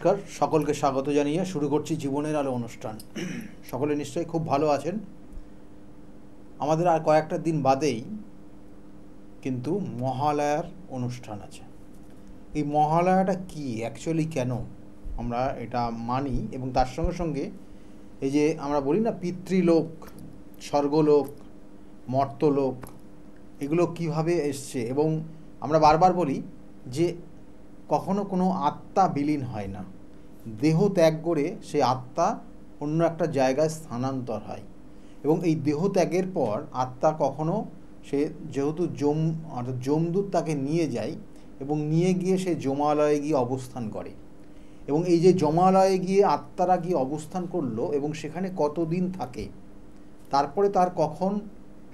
নমস্কার, সকলকে স্বাগত জানিয়ে শুরু করছি জীবনের আলো অনুষ্ঠান। সকলে নিশ্চয়ই খুব ভালো আছেন। আমাদের আর কয়েকটা দিন বাদেই কিন্তু মহালয়ার অনুষ্ঠান আছে। এই মহালয়াটা কি, অ্যাকচুয়ালি কেন আমরা এটা মানি, এবং তার সঙ্গে সঙ্গে এই যে আমরা বলি না পিতৃলোক, স্বর্গলোক, মর্তলোক, এগুলো কিভাবে এসছে, এবং আমরা বারবার বলি যে কখনো কোনো আত্মা বিলীন হয় না, দেহ ত্যাগ করে সে আত্মা অন্য একটা জায়গায় স্থানান্তর হয়। এবং এই দেহ ত্যাগের পর আত্মা কখনো সে যেহেতু অর্থাৎ যমদূত তাকে নিয়ে যায় এবং নিয়ে গিয়ে সে যমালয়ে গিয়ে অবস্থান করে। এবং এই যে যমালয়ে গিয়ে আত্মারা গিয়ে অবস্থান করলো এবং সেখানে কতদিন থাকে, তারপরে তার কখন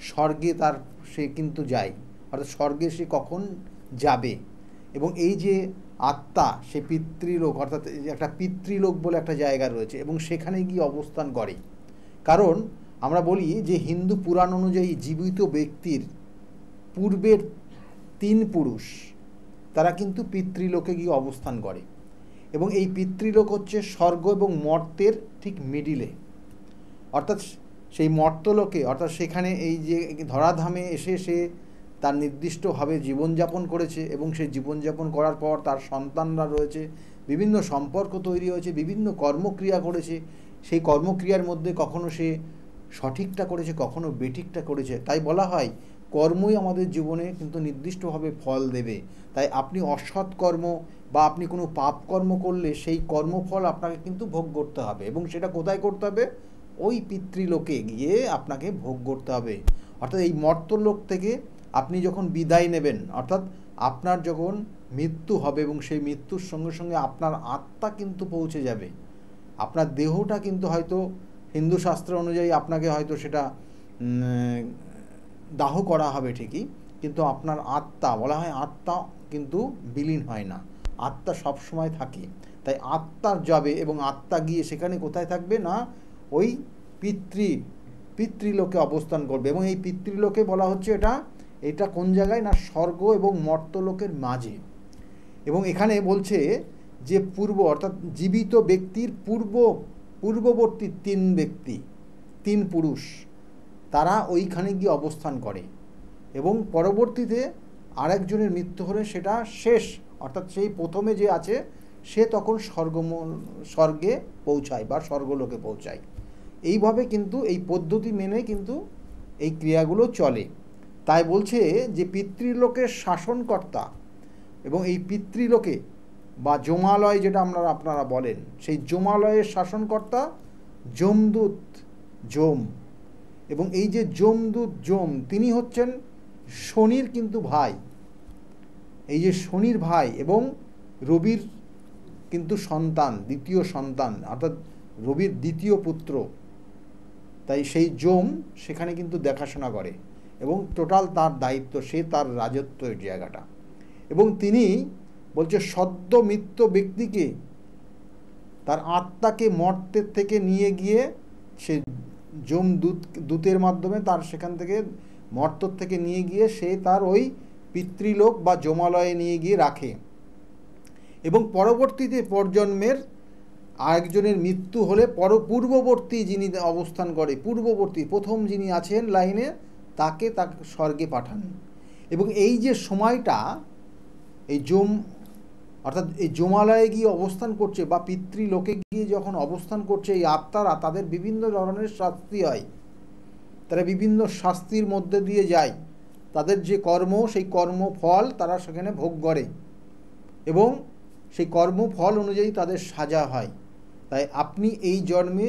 স্বর্গে সে কিন্তু যায়, অর্থাৎ স্বর্গে সে কখন যাবে। এবং এই যে আত্মা সে পিতৃলোক, অর্থাৎ একটা পিতৃলোক বলে একটা জায়গা রয়েছে এবং সেখানে গিয়ে অবস্থান করে। কারণ আমরা বলি যে হিন্দু পুরাণ অনুযায়ী জীবিত ব্যক্তির পূর্বের 3 পুরুষ তারা কিন্তু পিতৃলোকে গিয়ে অবস্থান করে। এবং এই পিতৃলোক হচ্ছে স্বর্গ এবং মর্তের ঠিক মিডিলে, অর্থাৎ সেই মর্তলোকে, অর্থাৎ সেখানে এই যে ধরাধামে এসে সে তার নির্দিষ্টভাবে জীবনযাপন করেছে এবং সেই জীবনযাপন করার পর তার সন্তানরা রয়েছে, বিভিন্ন সম্পর্ক তৈরি হয়েছে, বিভিন্ন কর্মক্রিয়া করেছে। সেই কর্মক্রিয়ার মধ্যে কখনো সে সঠিকটা করেছে, কখনো বেঠিকটা করেছে। তাই বলা হয় কর্মই আমাদের জীবনে কিন্তু নির্দিষ্টভাবে ফল দেবে। তাই আপনি অসৎ কর্ম বা আপনি কোনো পাপ কর্ম করলে সেই কর্মফল আপনাকে কিন্তু ভোগ করতে হবে, এবং সেটা কোথায় করতে হবে? ওই পিতৃলোকে গিয়ে আপনাকে ভোগ করতে হবে। অর্থাৎ এই মর্তলোক থেকে আপনি যখন বিদায় নেবেন, অর্থাৎ আপনার যখন মৃত্যু হবে এবং সেই মৃত্যুর সঙ্গে সঙ্গে আপনার আত্মা কিন্তু পৌঁছে যাবে। আপনার দেহটা কিন্তু হয়তো হিন্দু শাস্ত্র অনুযায়ী আপনাকে হয়তো সেটা দাহ করা হবে ঠিকই, কিন্তু আপনার আত্মা, বলা হয় আত্মা কিন্তু বিলীন হয় না, আত্মা সবসময় থাকে। তাই আত্মা যাবে এবং আত্মা গিয়ে সেখানে কোথায় থাকবে না, ওই পিতৃলোকে অবস্থান করবে। এবং এই পিতৃলোকে বলা হচ্ছে এটা কোন জায়গায় না, স্বর্গ এবং মর্তলোকের মাঝে। এবং এখানে বলছে যে অর্থাৎ জীবিত ব্যক্তির পূর্ববর্তী 3 ব্যক্তি, 3 পুরুষ, তারা ওইখানে গিয়ে অবস্থান করে এবং পরবর্তীতে আরেকজনের মৃত্যু হলে সেটা শেষ, অর্থাৎ সেই প্রথমে যে আছে সে তখন স্বর্গে পৌঁছায় বা স্বর্গলোকে পৌঁছায়। এইভাবে কিন্তু এই পদ্ধতি মেনে কিন্তু এই ক্রিয়াগুলো চলে। তাই বলছে যে পিতৃলোকের শাসনকর্তা এবং এই পিতৃলোকে বা যমালয় যেটা আপনারা বলেন, সেই যমালয়ের শাসনকর্তা যমদূত যম। এবং এই যে যমদূত যম, তিনি হচ্ছেন শনির কিন্তু ভাই। এই যে শনির ভাই এবং রবির কিন্তু সন্তান, দ্বিতীয় সন্তান, অর্থাৎ রবির দ্বিতীয় পুত্র। তাই সেই যম সেখানে কিন্তু দেখাশোনা করে এবং টোটাল তার দায়িত্ব, সে তার রাজত্বের জায়গাটা। এবং তিনি বলছে সদ্য মৃত ব্যক্তিকে, তার আত্মাকে মর্তের থেকে নিয়ে গিয়ে সে দূতের মাধ্যমে তার সেখান থেকে মর্তর থেকে নিয়ে গিয়ে সে তার ওই পিতৃলোক বা যমালয়ে নিয়ে গিয়ে রাখে। এবং পরবর্তীতে প্রজন্মের আরেকজনের মৃত্যু হলে পূর্ববর্তী যিনি অবস্থান করে, প্রথম যিনি আছেন লাইনে, তাকে স্বর্গে পাঠান। এবং এই যে সময়টা এই অর্থাৎ এই যমালয়ে গিয়ে অবস্থান করছে বা পিতৃলোকে গিয়ে যখন অবস্থান করছে এই আত্মারা, তাদের বিভিন্ন ধরনের শাস্তি হয়, তারা বিভিন্ন শাস্তির মধ্যে দিয়ে যায়। তাদের যে কর্ম, সেই কর্মফল তারা সেখানে ভোগ করে এবং সেই কর্মফল অনুযায়ী তাদের সাজা হয়। তাই আপনি এই জন্মে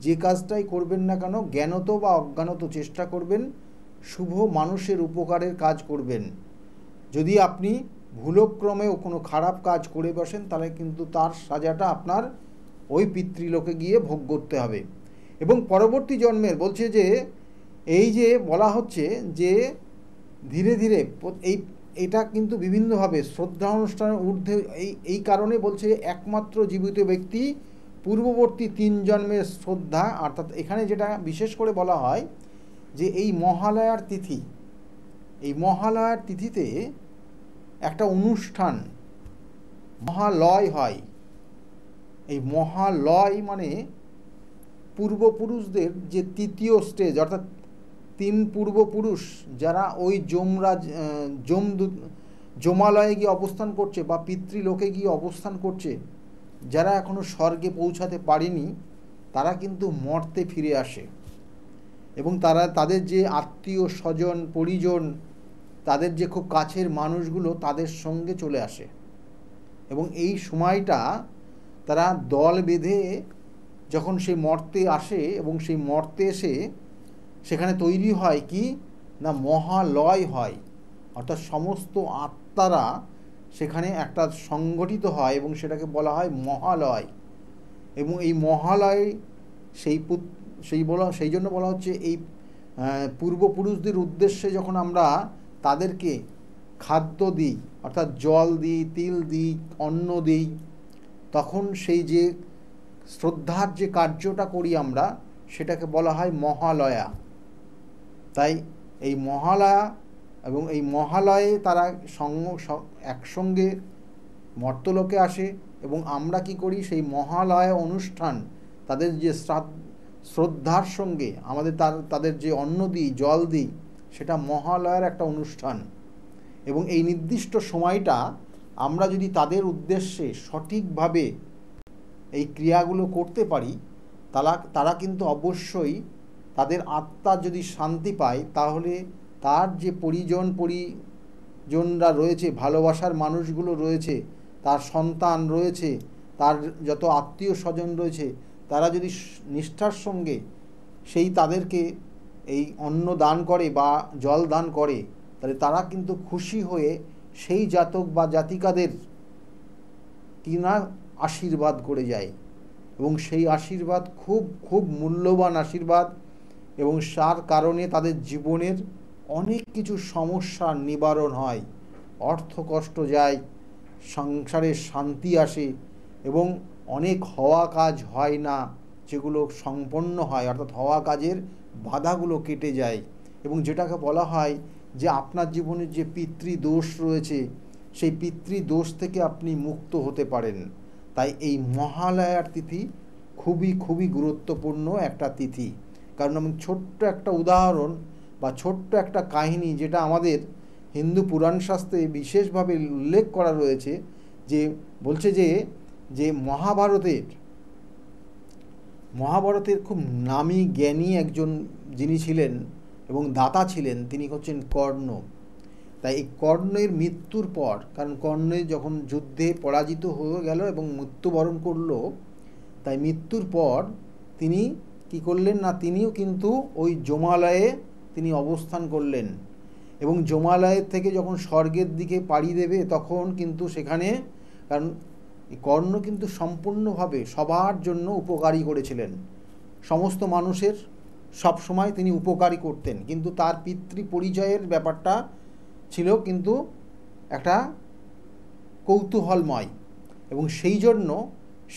যে কাজটাই করবেন না কেন, জ্ঞানত বা অজ্ঞানত চেষ্টা করবেন শুভ মানুষের উপকারের কাজ করবেন। যদি আপনি ভুলক্রমেও কোনো খারাপ কাজ করে বসেন, তাহলে কিন্তু তার সাজাটা আপনার ওই পিতৃলোকে গিয়ে ভোগ করতে হবে। এবং পরবর্তী জন্মের বলছে যে এই যে বলা হচ্ছে যে ধীরে ধীরে এটা কিন্তু বিভিন্নভাবে শ্রদ্ধা অনুষ্ঠানের ঊর্ধ্বে, এই কারণে বলছে একমাত্র জীবিত ব্যক্তি পূর্ববর্তী 3 জন্মের শ্রদ্ধা। অর্থাৎ এখানে যেটা বিশেষ করে বলা হয় যে এই মহালয়ার তিথিতে একটা অনুষ্ঠান মহালয় হয়, এই মহালয় মানে পূর্বপুরুষদের যে তৃতীয় স্টেজ, অর্থাৎ 3 পূর্বপুরুষ যারা ওই যমালয়ে গিয়ে অবস্থান করছে বা পিতৃলোকে গিয়ে অবস্থান করছে, যারা এখনও স্বর্গে পৌঁছাতে পারেনি, তারা কিন্তু মর্তে ফিরে আসে এবং তাদের যে আত্মীয় স্বজন পরিজন, তাদের যে খুব কাছের মানুষগুলো তাদের সঙ্গে চলে আসে। এবং এই সময়টা তারা দল বেঁধে যখন সেই মর্তে আসে এবং সেই মর্তে এসে সেখানে তৈরি হয় কি না, মহালয় হয়, অর্থাৎ সমস্ত আত্মারা সেখানে একটা সংগঠিত হয় এবং সেটাকে বলা হয় মহালয়। এবং এই মহালয় সেই জন্য বলা হচ্ছে এই পূর্বপুরুষদের উদ্দেশ্যে যখন আমরা তাদেরকে খাদ্য দিই, অর্থাৎ জল দিই, তিল দিই, অন্ন দিই, তখন সেই যে শ্রদ্ধার যে কার্যটা করি আমরা, সেটাকে বলা হয় মহালয়া। তাই এই মহালয়া এবং এই মহালয়ে তারা একসঙ্গে মর্তলোকে আসে এবং আমরা কি করি, সেই মহালয়া অনুষ্ঠান তাদের যে শ্রদ্ধার সঙ্গে আমাদের তাদের যে অন্ন দিই, জল দিই, সেটা মহালয়ার একটা অনুষ্ঠান। এবং এই নির্দিষ্ট সময়টা আমরা যদি তাদের উদ্দেশ্যে সঠিকভাবে এই ক্রিয়াগুলো করতে পারি, তারা কিন্তু অবশ্যই তাদের আত্মা যদি শান্তি পায়, তাহলে তার যে পরিজনরা রয়েছে, ভালোবাসার মানুষগুলো রয়েছে, তার সন্তান রয়েছে, তার যত আত্মীয় স্বজন রয়েছে, তারা যদি নিষ্ঠার সঙ্গে তাদেরকে এই অন্ন দান করে বা জল দান করে, তাহলে তারা কিন্তু খুশি হয়ে সেই জাতক বা জাতিকাদের কিনা আশীর্বাদ করে যায়। এবং সেই আশীর্বাদ খুব খুব মূল্যবান আশীর্বাদ, এবং তার কারণে তাদের জীবনের অনেক কিছু সমস্যার নিবারণ হয়, অর্থ কষ্ট যায়, সংসারে শান্তি আসে এবং অনেক হওয়া কাজ হয় না যেগুলো সম্পন্ন হয়, অর্থাৎ হওয়া কাজের বাধাগুলো কেটে যায়। এবং যেটাকে বলা হয় যে আপনার জীবনের যে পিতৃদোষ রয়েছে, সেই পিতৃদোষ থেকে আপনি মুক্ত হতে পারেন। তাই এই মহালয়ার তিথি খুবই খুবই গুরুত্বপূর্ণ একটা তিথি। কারণ আমি ছোট্ট একটা উদাহরণ বা ছোট্ট একটা কাহিনী, যেটা আমাদের হিন্দু পুরাণ শাস্ত্রে বিশেষভাবে উল্লেখ করা রয়েছে, যে বলছে যে মহাভারতের খুব নামী জ্ঞানী একজন যিনি ছিলেন এবং দাতা ছিলেন, তিনি হচ্ছেন কর্ণ। তাই এই কর্ণের মৃত্যুর পর, কারণ কর্ণ যখন যুদ্ধে পরাজিত হয়ে গেল এবং মৃত্যুবরণ করল, তাই মৃত্যুর পর তিনি কি করলেন না, তিনিও কিন্তু ওই যমালয়ে তিনি অবস্থান করলেন। এবং যমালয়ের থেকে যখন স্বর্গের দিকে পাড়ি দেবে, তখন কিন্তু সেখানে, কারণ কর্ণ কিন্তু সম্পূর্ণভাবে সবার জন্য উপকারী করেছিলেন, সমস্ত মানুষের সব সময় তিনি উপকারী করতেন, কিন্তু তার পিতৃ পরিচয়ের ব্যাপারটা ছিল কিন্তু একটা কৌতূহলময়। এবং সেই জন্য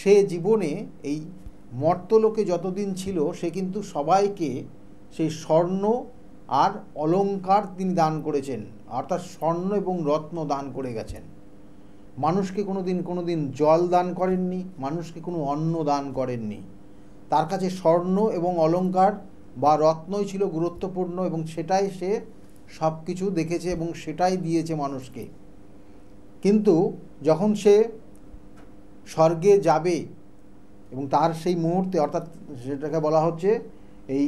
সে জীবনে এই মর্তলোকে যতদিন ছিল, সে কিন্তু সবাইকে সেই স্বর্ণ আর অলংকার তিনি দান করেছেন, অর্থাৎ স্বর্ণ এবং রত্ন দান করে গেছেন। মানুষকে কোনো দিন জল দান করেননি, মানুষকে কোনো অন্ন দান করেননি। তার কাছে স্বর্ণ এবং অলংকার বা রত্নই ছিল গুরুত্বপূর্ণ, এবং সেটাই সে সব কিছু দেখেছে এবং সেটাই দিয়েছে মানুষকে। কিন্তু যখন সে স্বর্গে যাবে এবং তার সেই মুহূর্তে, অর্থাৎ সেটাকে বলা হচ্ছে এই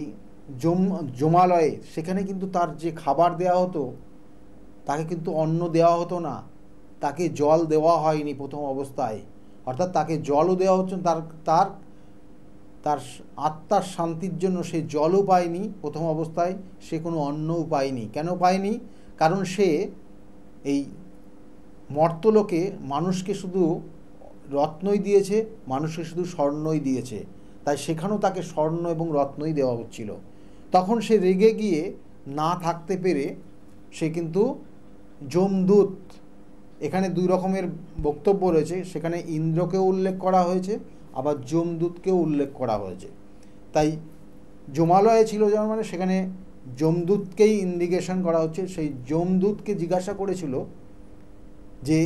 যমালয়ে, সেখানে কিন্তু তার যে খাবার দেওয়া হতো, তাকে কিন্তু অন্ন দেওয়া হতো না, তাকে জল দেওয়া হয়নি প্রথম অবস্থায়, অর্থাৎ তাকে জলও দেওয়া হচ্ছে, তার আত্মার শান্তির জন্য সে জলও পায়নি প্রথম অবস্থায়, সে কোনো অন্নও পায়নি। কেন পায়নি? কারণ সে এই মর্তলোকে মানুষকে শুধু রত্নই দিয়েছে, মানুষকে শুধু স্বর্ণই দিয়েছে, তাই সেখানেও তাকে স্বর্ণ এবং রত্নই দেওয়া হচ্ছিল। তখন সে রেগে গিয়ে না থাকতে পেরে সে কিন্তু যমদূত, এখানে 2 রকমের বক্তব্য রয়েছে, সেখানে ইন্দ্রকেও উল্লেখ করা হয়েছে, আবার যমদূতকেও উল্লেখ করা হয়েছে। তাই যমালয়ে ছিল যেমন, মানে সেখানে যমদূতকেই ইন্ডিকেশন করা হচ্ছে। সেই যমদূতকে জিজ্ঞাসা করেছিল যে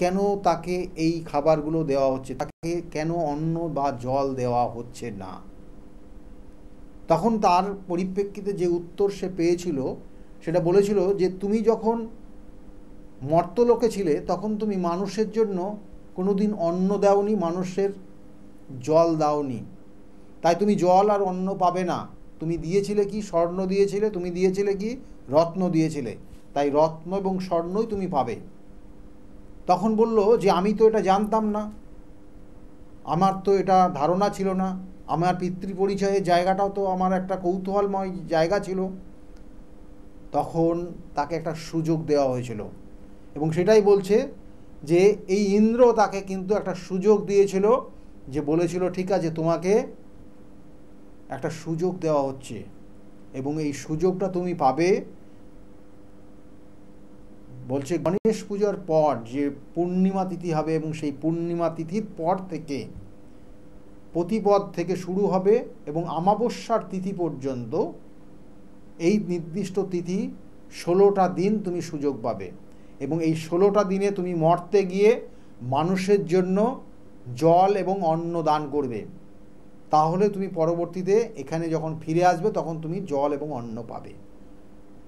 কেন তাকে এই খাবারগুলো দেওয়া হচ্ছে, তাকে কেন অন্ন বা জল দেওয়া হচ্ছে না। তখন তার পরিপ্রেক্ষিতে যে উত্তর সে পেয়েছিল সেটা বলেছিল যে তুমি যখন মর্তলোকে ছিলে তখন তুমি মানুষের জন্য কোনোদিন অন্ন দাওনি, মানুষের জল দাওনি, তাই তুমি জল আর অন্ন পাবে না। তুমি দিয়েছিলে কি? স্বর্ণ দিয়েছিলে, তুমি দিয়েছিলে কি? রত্ন দিয়েছিলে, তাই রত্ন এবং স্বর্ণই তুমি পাবে। তখন বলল যে আমি তো এটা জানতাম না, আমার তো এটা ধারণা ছিল না, আমার পিতৃ পরিচয়ের জায়গাটাও তো আমার একটা কৌতূহলময় জায়গা ছিল। তখন তাকে একটা সুযোগ দেওয়া হয়েছিল, এবং সেটাই বলছে যে এই ইন্দ্র তাকে কিন্তু একটা সুযোগ দিয়েছিল, যে বলেছিল ঠিক আছে তোমাকে একটা সুযোগ দেওয়া হচ্ছে এবং এই সুযোগটা তুমি পাবে। বলছে গণেশ পূজার পর যে পূর্ণিমা তিথি হবে এবং সেই পূর্ণিমা তিথির পর থেকে প্রতিপদ থেকে শুরু হবে এবং অমাবস্যার তিথি পর্যন্ত এই নির্দিষ্ট তিথি 16টা দিন তুমি সুযোগ পাবে, এবং এই 16টা দিনে তুমি মর্তে গিয়ে মানুষের জন্য জল এবং অন্ন দান করবে। তাহলে তুমি পরবর্তীতে এখানে যখন ফিরে আসবে তখন তুমি জল এবং অন্ন পাবে,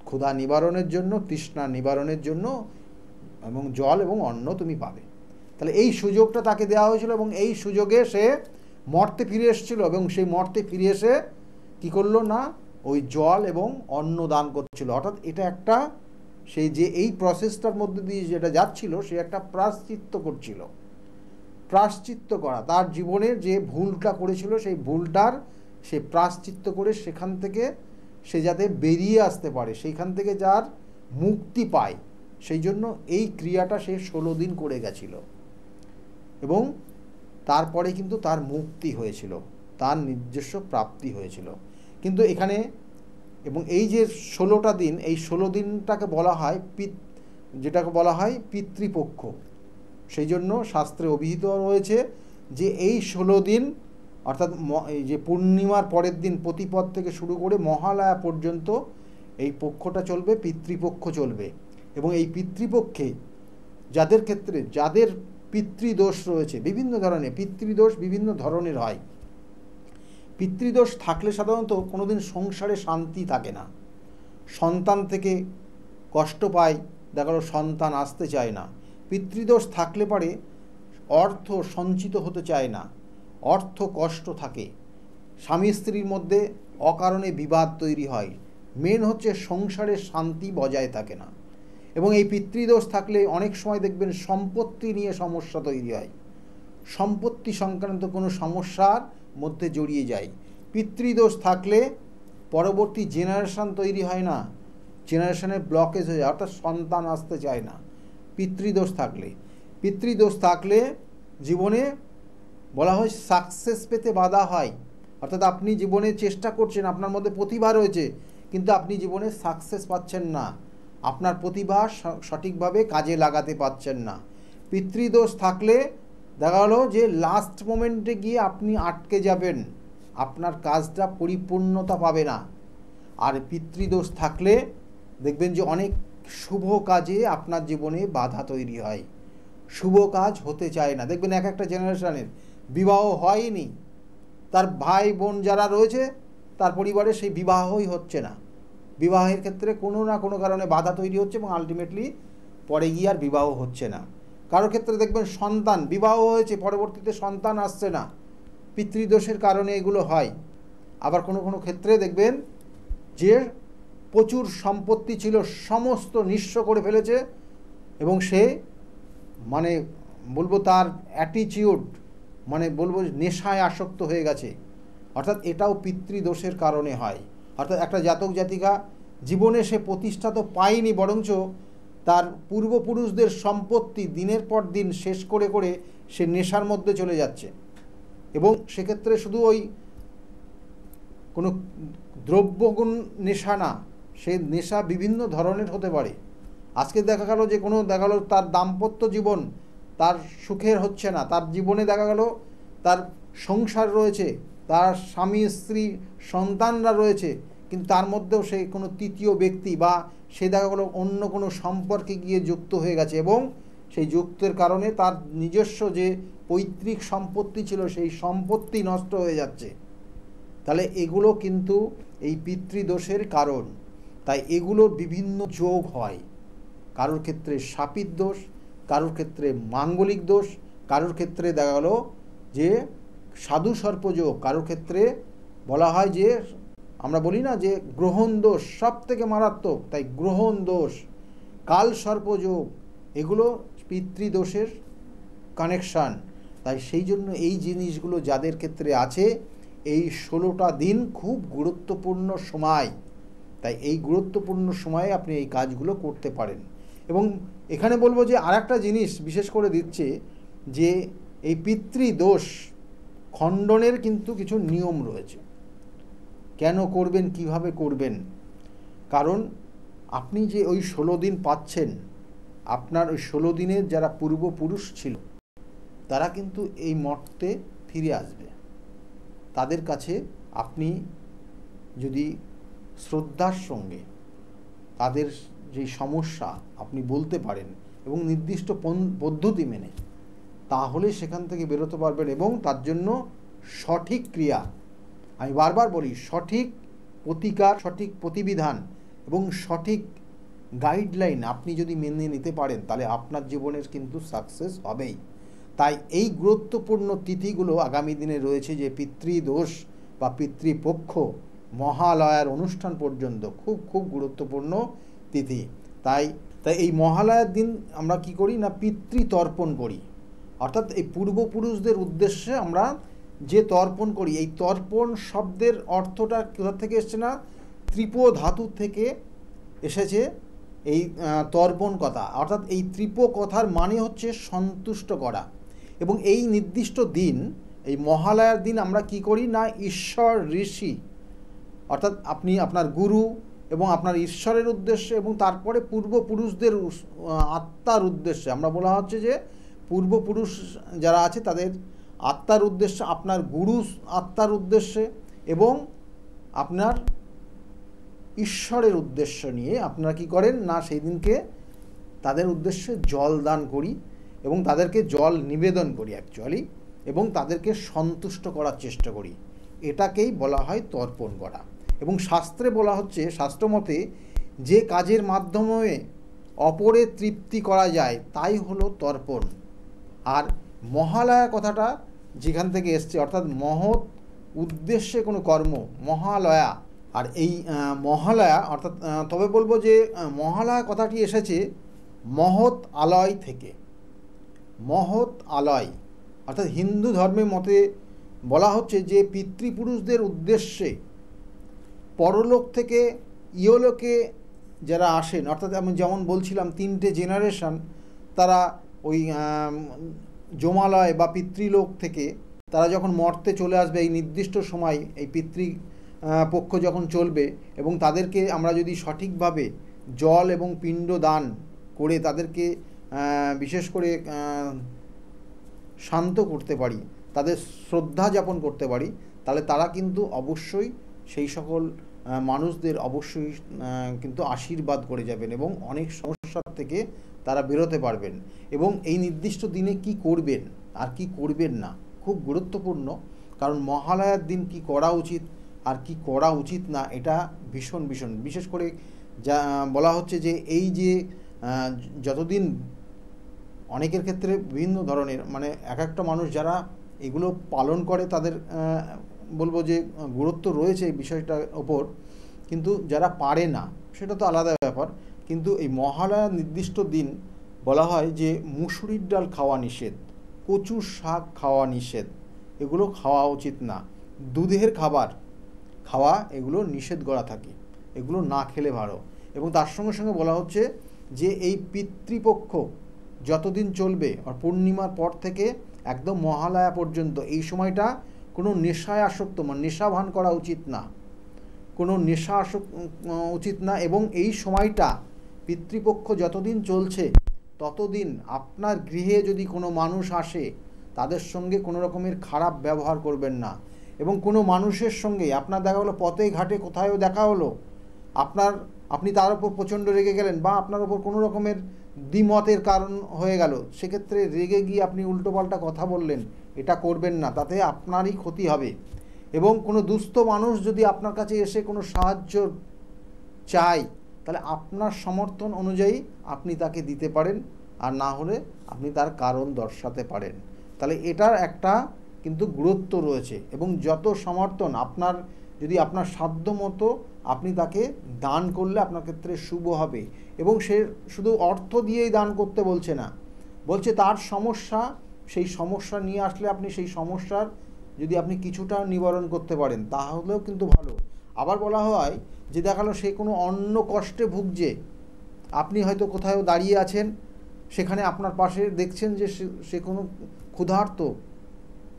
ক্ষুধা নিবারণের জন্য, তৃষ্ণা নিবারণের জন্য, এবং জল এবং অন্ন তুমি পাবে। তাহলে এই সুযোগটা তাকে দেওয়া হয়েছিল এবং এই সুযোগে সে মর্তে ফিরে এসেছিল, এবং সেই মর্তে ফিরে এসে কী করলো না, ওই জল এবং অন্ন দান করছিল। অর্থাৎ এটা একটা সেই যে এই প্রসেসটার মধ্যে দিয়ে যেটা যাচ্ছিল সে একটা প্রায়শ্চিত্ত করছিল। প্রায়শ্চিত্ত করা, তার জীবনের যে ভুলটা করেছিল সেই ভুলটার সে প্রায়শ্চিত্ত করে সেখান থেকে সে যাতে বেরিয়ে আসতে পারে, সেইখান থেকে যার মুক্তি পায়, সেই জন্য এই ক্রিয়াটা সে 16 দিন করে গেছিল এবং তারপরে কিন্তু তার মুক্তি হয়েছিল, তার নিজস্ব প্রাপ্তি হয়েছিল। কিন্তু এখানে এবং এই যে 16টা দিন, এই 16 দিনটাকে বলা হয় যেটাকে বলা হয় পিতৃপক্ষ। সেই জন্য শাস্ত্রে অভিহিত রয়েছে যে এই 16 দিন অর্থাৎ এই যে পূর্ণিমার পরের দিন প্রতিপদ থেকে শুরু করে মহালয়া পর্যন্ত এই পক্ষটা চলবে, পিতৃপক্ষ চলবে। এবং এই পিতৃপক্ষে যাদের ক্ষেত্রে যাদের পিতৃদোষ রয়েছে, বিভিন্ন ধরনের পিতৃদোষ বিভিন্ন ধরনের হয়। পিতৃদোষ থাকলে সাধারণত কোনোদিন সংসারে শান্তি থাকে না, সন্তান থেকে কষ্ট পায়, দেখা গেল সন্তান আসতে চায় না। পিতৃদোষ থাকলে পারে অর্থ সঞ্চিত হতে চায় না, অর্থ কষ্ট থাকে, স্বামী স্ত্রীর মধ্যে অকারণে বিবাদ তৈরি হয়, মেন হচ্ছে সংসারের শান্তি বজায় থাকে না। এবং এই পিতৃদোষ থাকলে অনেক সময় দেখবেন সম্পত্তি নিয়ে সমস্যা তৈরি হয়, সম্পত্তি সংক্রান্ত কোনো সমস্যার মধ্যে জড়িয়ে যায়। পিতৃদোষ থাকলে পরবর্তী জেনারেশন তৈরি হয় না, জেনারেশনের ব্লকেজ হয়ে যায়, অর্থাৎ সন্তান আসতে চায় না পিতৃদোষ থাকলে জীবনে বলা হয় সাকসেস পেতে বাধা হয়। অর্থাৎ আপনি জীবনে চেষ্টা করছেন, আপনার মধ্যে প্রতিভা রয়েছে, কিন্তু আপনি জীবনে সাকসেস পাচ্ছেন না, আপনার প্রতিভা সঠিকভাবে কাজে লাগাতে পারছেন না। পিতৃদোষ থাকলে দেখা গেলো যে লাস্ট মোমেন্টে গিয়ে আপনি আটকে যাবেন, আপনার কাজটা পরিপূর্ণতা পাবে না। আর পিতৃদোষ থাকলে দেখবেন যে অনেক শুভ কাজে আপনার জীবনে বাধা তৈরি হয়, শুভ কাজ হতে চায় না। দেখবেন এক একটা জেনারেশনের বিবাহ হয়নি, তার ভাই বোন যারা রয়েছে তার পরিবারে সেই বিবাহই হচ্ছে না, বিবাহের ক্ষেত্রে কোনো না কোনো কারণে বাধা তৈরি হচ্ছে এবং আলটিমেটলি পরে গিয়ে আর বিবাহ হচ্ছে না। কারোর ক্ষেত্রে দেখবেন সন্তান, বিবাহ হয়েছে পরবর্তীতে সন্তান আসছে না, পিতৃদোষের কারণে এগুলো হয়। আবার কোনো কোনো ক্ষেত্রে দেখবেন যে প্রচুর সম্পত্তি ছিল সমস্ত নিঃস্ব করে ফেলেছে এবং সে মানে বলবো তার অ্যাটিটিউড মানে বলবো নেশায় আসক্ত হয়ে গেছে, অর্থাৎ এটাও পিতৃদোষের কারণে হয়। অর্থাৎ একটা জাতক জাতিকা জীবনে সে প্রতিষ্ঠা তো পায়নি, বরঞ্চ তার পূর্বপুরুষদের সম্পত্তি দিনের পর দিন শেষ করে করে সে নেশার মধ্যে চলে যাচ্ছে। এবং সেক্ষেত্রে শুধু ওই কোনো দ্রব্যগুণ নেশা না, সে নেশা বিভিন্ন ধরনের হতে পারে। আজকে দেখা গেল যে কোনো দেখা গেল তার দাম্পত্য জীবন তার সুখের হচ্ছে না, তার জীবনে দেখা গেল তার সংসার রয়েছে, তার স্বামী স্ত্রী সন্তানরা রয়েছে, কিন্তু তার মধ্যেও সে কোনো তৃতীয় ব্যক্তি বা সে দেখা গেলো অন্য কোনো সম্পর্কে গিয়ে যুক্ত হয়ে গেছে এবং সেই যুক্তের কারণে তার নিজস্ব যে পৈতৃক সম্পত্তি ছিল সেই সম্পত্তি নষ্ট হয়ে যাচ্ছে। তাহলে এগুলো কিন্তু এই পিতৃদোষের কারণ। তাই এগুলোর বিভিন্ন যোগ হয়, কারোর ক্ষেত্রে শাপিত দোষ, কারোর ক্ষেত্রে মাঙ্গলিক দোষ, কারোর ক্ষেত্রে দেখা গেল যে সাধু সর্পযোগ, কারোর ক্ষেত্রে বলা হয় যে আমরা বলি না যে গ্রহণ দোষ সব থেকে মারাত্মক, তাই গ্রহণ দোষ, কাল সর্পযোগ, এগুলো পিতৃদোষের কানেকশান। তাই সেই জন্য এই জিনিসগুলো যাদের ক্ষেত্রে আছে, এই 16টা দিন খুব গুরুত্বপূর্ণ সময়। তাই এই গুরুত্বপূর্ণ সময়ে আপনি এই কাজগুলো করতে পারেন। এবং এখানে বলবো যে আর একটা জিনিস বিশেষ করে দিচ্ছে যে এই পিতৃদোষ খণ্ডনের কিন্তু কিছু নিয়ম রয়েছে। কেন করবেন, কিভাবে করবেন? কারণ আপনি যে ওই 16 দিন পাচ্ছেন, আপনার ওই 16 দিনের যারা পূর্বপুরুষ ছিল তারা কিন্তু এই মর্তে ফিরে আসবে। তাদের কাছে আপনি যদি শ্রদ্ধার সঙ্গে তাদের যে সমস্যা আপনি বলতে পারেন এবং নির্দিষ্ট পদ্ধতি মেনে, তাহলে সেখান থেকে বেরোতে পারবেন। এবং তার জন্য সঠিক ক্রিয়া, আমি বারবার বলি, সঠিক প্রতিকার, সঠিক প্রতিবিধান এবং সঠিক গাইডলাইন আপনি যদি মেনে নিতে পারেন, তাহলে আপনার জীবনের কিন্তু সাকসেস হবেই। তাই এই গুরুত্বপূর্ণ তিথিগুলো আগামী দিনে রয়েছে, যে পিতৃদোষ বা পিতৃপক্ষ মহালয়ার অনুষ্ঠান পর্যন্ত খুব খুব গুরুত্বপূর্ণ তিথি। তাই এই মহালয়ার দিন আমরা কি করি না, পিতৃতর্পণ করি। অর্থাৎ এই পূর্বপুরুষদের উদ্দেশ্যে আমরা যে তর্পণ করি, এই তর্পণ শব্দের অর্থটা কোথা থেকে এসছে না, ত্রিপ ধাতু থেকে এসেছে এই তর্পণ কথা। অর্থাৎ এই ত্রিপ কথার মানে হচ্ছে সন্তুষ্ট করা। এবং এই নির্দিষ্ট দিন, এই মহালয়ার দিন আমরা কি করি না, ঈশ্বর, ঋষি, অর্থাৎ আপনি আপনার গুরু এবং আপনার ঈশ্বরের উদ্দেশ্যে এবং তারপরে পূর্বপুরুষদের আত্মার উদ্দেশ্যে, আমরা বলা হচ্ছে যে পূর্বপুরুষ যারা আছে তাদের আত্মার উদ্দেশ্যে, আপনার গুরু আত্মার উদ্দেশ্যে এবং আপনার ঈশ্বরের উদ্দেশ্য নিয়ে আপনারা কি করেন না, সেই দিনকে তাদের উদ্দেশ্যে জল দান করি এবং তাদেরকে জল নিবেদন করি অ্যাকচুয়ালি, এবং তাদেরকে সন্তুষ্ট করার চেষ্টা করি। এটাকেই বলা হয় তর্পণ করা। এবং শাস্ত্রে বলা হচ্ছে, শাস্ত্রমতে যে কাজের মাধ্যমে অপরের তৃপ্তি করা যায় তাই হলো তর্পণ। আর মহালয়া কথাটা যেখান থেকে এসছে, অর্থাৎ মহৎ উদ্দেশ্যে কোনো কর্ম, মহালয়া। আর এই মহালয়া অর্থাৎ তবে বলবো যে মহালয়া কথাটি এসেছে মহৎ আলয় থেকে। মহৎ আলয় অর্থাৎ হিন্দু ধর্মের মতে বলা হচ্ছে যে পিতৃপুরুষদের উদ্দেশ্যে পরলোক থেকে ইহলোকে যারা আসেন, অর্থাৎ আমি যেমন বলছিলাম 3টে জেনারেশন, তারা ওই যমালয় বা পিতৃলোক থেকে তারা যখন মর্তে চলে আসবে, এই নির্দিষ্ট সময় এই পিতৃপক্ষ যখন চলবে, এবং তাদেরকে আমরা যদি সঠিকভাবে জল এবং পিণ্ড দান করে তাদেরকে বিশেষ করে শান্ত করতে পারি, তাদের শ্রদ্ধা যাপন করতে পারি, তাহলে তারা কিন্তু অবশ্যই সেই সকল মানুষদের অবশ্যই কিন্তু আশীর্বাদ করে যাবেন এবং অনেক সমস্যার থেকে তারা বেরোতে পারবেন। এবং এই নির্দিষ্ট দিনে কি করবেন আর কি করবেন না খুব গুরুত্বপূর্ণ, কারণ মহালয়ার দিন কি করা উচিত আর কি করা উচিত না, এটা ভীষণ ভীষণ বিশেষ করে যা বলা হচ্ছে যে এই যে যতদিন অনেকের ক্ষেত্রে বিভিন্ন ধরনের মানে এক একটা মানুষ যারা এগুলো পালন করে তাদের বলবো যে গুরুত্ব রয়েছে এই বিষয়টার ওপর, কিন্তু যারা পারে না সেটা তো আলাদা ব্যাপার। কিন্তু এই মহালয়ার নির্দিষ্ট দিন বলা হয় যে মুসুরির ডাল খাওয়া নিষেধ, কচুর শাক খাওয়া নিষেধ, এগুলো খাওয়া উচিত না। দুধের খাবার খাওয়া এগুলো নিষেধ করা থাকে, এগুলো না খেলে ভালো। এবং তার সঙ্গে সঙ্গে বলা হচ্ছে যে এই পিতৃপক্ষ যতদিন চলবে আর পূর্ণিমার পর থেকে একদম মহালয়া পর্যন্ত এই সময়টা কোনো নেশায় আসক্ত মানে নেশা ভান করা উচিত না, কোনো নেশা উচিত না। এবং এই সময়টা পিতৃপক্ষ যতদিন চলছে ততদিন আপনার গৃহে যদি কোনো মানুষ আসে তাদের সঙ্গে কোনো রকমের খারাপ ব্যবহার করবেন না। এবং কোনো মানুষের সঙ্গে আপনার দেখা হলো পথে ঘাটে কোথায়ও দেখা হলো, আপনি তার উপর প্রচণ্ড রেগে গেলেন বা আপনার ওপর কোনো রকমের দ্বিমতের কারণ হয়ে গেল, সেক্ষেত্রে রেগে গিয়ে আপনি উল্টোপাল্টা কথা বললেন, এটা করবেন না, তাতে আপনারই ক্ষতি হবে। এবং কোনো দুস্থ মানুষ যদি আপনার কাছে এসে কোনো সাহায্য চায়, তাহলে আপনার সমর্থন অনুযায়ী আপনি তাকে দিতে পারেন, আর না হলে আপনি তার কারণ দর্শাতে পারেন। তাহলে এটার একটা কিন্তু গুরুত্ব রয়েছে। এবং যত সমর্থন আপনার, যদি আপনার সাধ্য মতো আপনি তাকে দান করলে আপনার ক্ষেত্রে শুভ হবে। এবং সে শুধু অর্থ দিয়েই দান করতে বলছে না, বলছে তার সমস্যা, সেই সমস্যা নিয়ে আসলে আপনি সেই সমস্যার যদি আপনি কিছুটা নিবারণ করতে পারেন তাহলেও কিন্তু ভালো। আবার বলা হয় যে দেখালো সে কোনো অন্য কষ্টে ভুগছে, আপনি হয়তো কোথাও দাঁড়িয়ে আছেন, সেখানে আপনার পাশে দেখছেন যে সে কোনো ক্ষুধার্ত,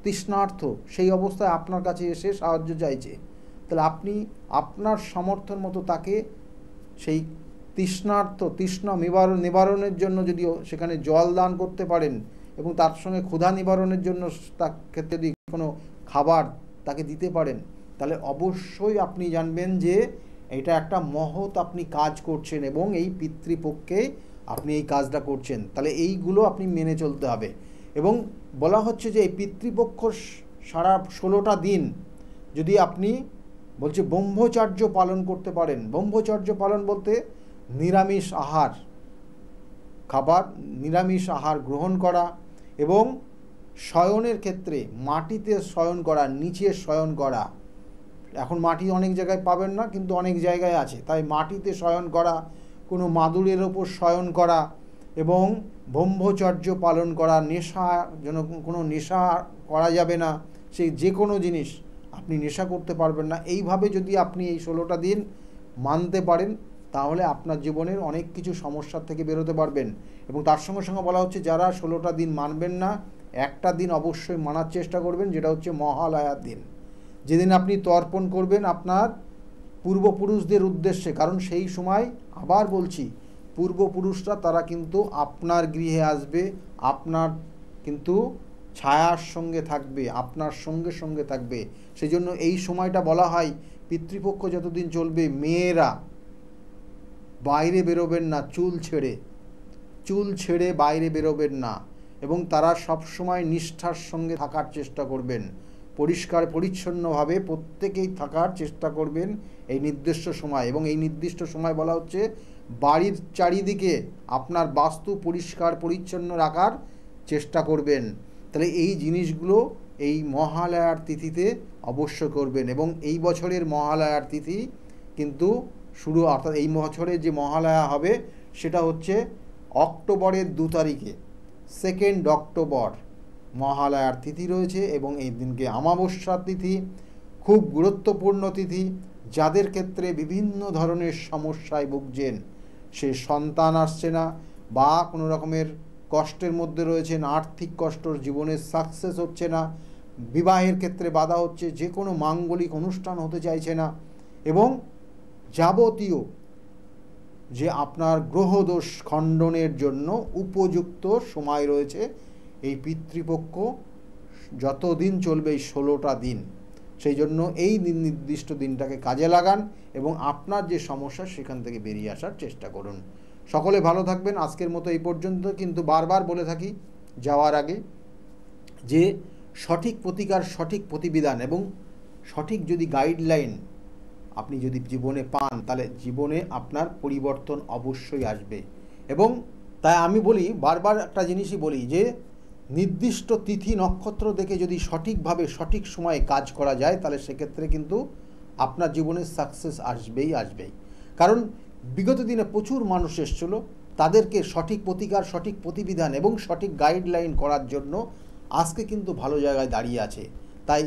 তৃষ্ণার্ত, সেই অবস্থায় আপনার কাছে এসে সাহায্য চাইছে, তাহলে আপনি আপনার সমর্থন মতো তাকে সেই তৃষ্ণা নিবারণের জন্য যদিও সেখানে জল দান করতে পারেন, এবং তার সঙ্গে ক্ষুধা নিবারণের জন্য তার ক্ষেত্রে যদি কোনো খাবার তাকে দিতে পারেন, তাহলে অবশ্যই আপনি জানবেন যে এটা একটা মহৎ আপনি কাজ করছেন এবং এই পিতৃপক্ষে আপনি এই কাজটা করছেন। তাহলে এইগুলো আপনি মেনে চলতে হবে। এবং বলা হচ্ছে যে এই পিতৃপক্ষ সারা 16টা দিন যদি আপনি বলছে ব্রহ্মচর্য পালন করতে পারেন। ব্রহ্মচর্য পালন বলতে নিরামিষ আহার খাবার, নিরামিষ আহার গ্রহণ করা, এবং শয়নের ক্ষেত্রে মাটিতে শয়ন করা, নিচে শয়ন করা। এখন মাটি অনেক জায়গায় পাবেন না, কিন্তু অনেক জায়গায় আছে, তাই মাটিতে শয়ন করা, কোনো মাদুরের ওপর শয়ন করা, এবং ব্রহ্মচর্য পালন করা। নেশা যেন কোনো নেশা করা যাবে না, সেই যে কোনো জিনিস আপনি নেশা করতে পারবেন না। এইভাবে যদি আপনি এই 16টা দিন মানতে পারেন তাহলে আপনার জীবনের অনেক কিছু সমস্যার থেকে বেরোতে পারবেন। এবং তার সঙ্গে সঙ্গে বলা হচ্ছে যারা 16টা দিন মানবেন না, একটা দিন অবশ্যই মানার চেষ্টা করবেন, যেটা হচ্ছে মহালয়ার দিন, যেদিন আপনি তর্পণ করবেন আপনার পূর্বপুরুষদের উদ্দেশ্যে। কারণ সেই সময় আবার বলছি, পূর্বপুরুষরা তারা কিন্তু আপনার গৃহে আসবে, আপনার কিন্তু ছায়ার সঙ্গে থাকবে, আপনার সঙ্গে সঙ্গে থাকবে। সেই জন্য এই সময়টা বলা হয় পিতৃপক্ষ যতদিন চলবে মেয়েরা বাইরে বেরোবেন না, চুল ছেড়ে বাইরে বেরোবেন না, এবং তারা সব সময় নিষ্ঠার সঙ্গে থাকার চেষ্টা করবেন, পরিষ্কার পরিচ্ছন্নভাবে প্রত্যেকেই থাকার চেষ্টা করবেন এই নির্দিষ্ট সময়। এবং এই নির্দিষ্ট সময় বলা হচ্ছে বাড়ির চারিদিকে আপনার বাস্তু পরিষ্কার পরিচ্ছন্ন রাখার চেষ্টা করবেন। তাহলে এই জিনিসগুলো এই মহালয়ার তিথিতে অবশ্য করবেন। এবং এই বছরের মহালয়ার তিথি কিন্তু শুরু, অর্থাৎ এই বছরে যে মহালয়া হবে সেটা হচ্ছে অক্টোবরের 2 তারিখে, 2 অক্টোবর মহালয়ার তিথি রয়েছে। এবং এই দিনকে অমাবস্যার তিথি, খুব গুরুত্বপূর্ণ তিথি। যাদের ক্ষেত্রে বিভিন্ন ধরনের সমস্যায় ভুগছেন, সে সন্তান আসছে না বা কোনো রকমের কষ্টের মধ্যে রয়েছেন, আর্থিক কষ্ট, জীবনের সাকসেস হচ্ছে না, বিবাহের ক্ষেত্রে বাধা হচ্ছে, যে কোনো মাঙ্গলিক অনুষ্ঠান হতে চাইছে না, এবং যাবতীয় যে আপনার গ্রহদোষ খণ্ডনের জন্য উপযুক্ত সময় রয়েছে এই পিতৃপক্ষ যতদিন চলবে, এই 16টা দিন। সেই জন্য এই নির্দিষ্ট দিনটাকে কাজে লাগান এবং আপনার যে সমস্যা সেখান থেকে বেরিয়ে আসার চেষ্টা করুন। সকলে ভালো থাকবেন। আজকের মতো এই পর্যন্ত। কিন্তু বারবার বলে থাকি যাওয়ার আগে যে সঠিক প্রতিকার, সঠিক প্রতিবিধান এবং সঠিক যদি গাইডলাইন আপনি যদি জীবনে পান, তাহলে জীবনে আপনার পরিবর্তন অবশ্যই আসবে। এবং তাই আমি বলি, বারবার একটা জিনিসই বলি যে নির্দিষ্ট তিথি নক্ষত্র দেখে যদি সঠিকভাবে সঠিক সময়ে কাজ করা যায়, তাহলে সেক্ষেত্রে কিন্তু আপনার জীবনে সাকসেস আসবেই। কারণ বিগত দিনে প্রচুর মানুষ এসেছিল, তাদেরকে সঠিক প্রতিকার, সঠিক প্রতিবিধান এবং সঠিক গাইডলাইন করার জন্য আজকে কিন্তু ভালো জায়গায় দাঁড়িয়ে আছে। তাই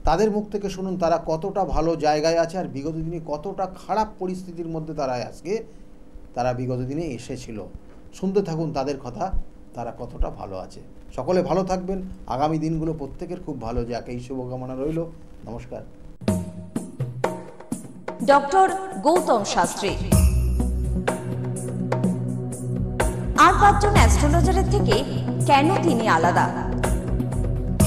তাদের মুখ থেকে শুনুন তারা কতটা ভালো জায়গায় আছে, আর বিগত দিনে কতটা খারাপ পরিস্থিতির মধ্যে তারা বিগত দিনে এসেছিল। শুনতে থাকুন তাদের কথা, তারা কতটা ভালো আছে। সকলে ভালো থাকবেন। আগামী দিনগুলো প্রত্যেকের খুব ভালো যাক, এই শুভকামনা রইল। নমস্কার। ডক্টর গৌতম শাস্ত্রী আর 5 জন অ্যাস্ট্রোলজারের থেকে কেন তিনি আলাদা?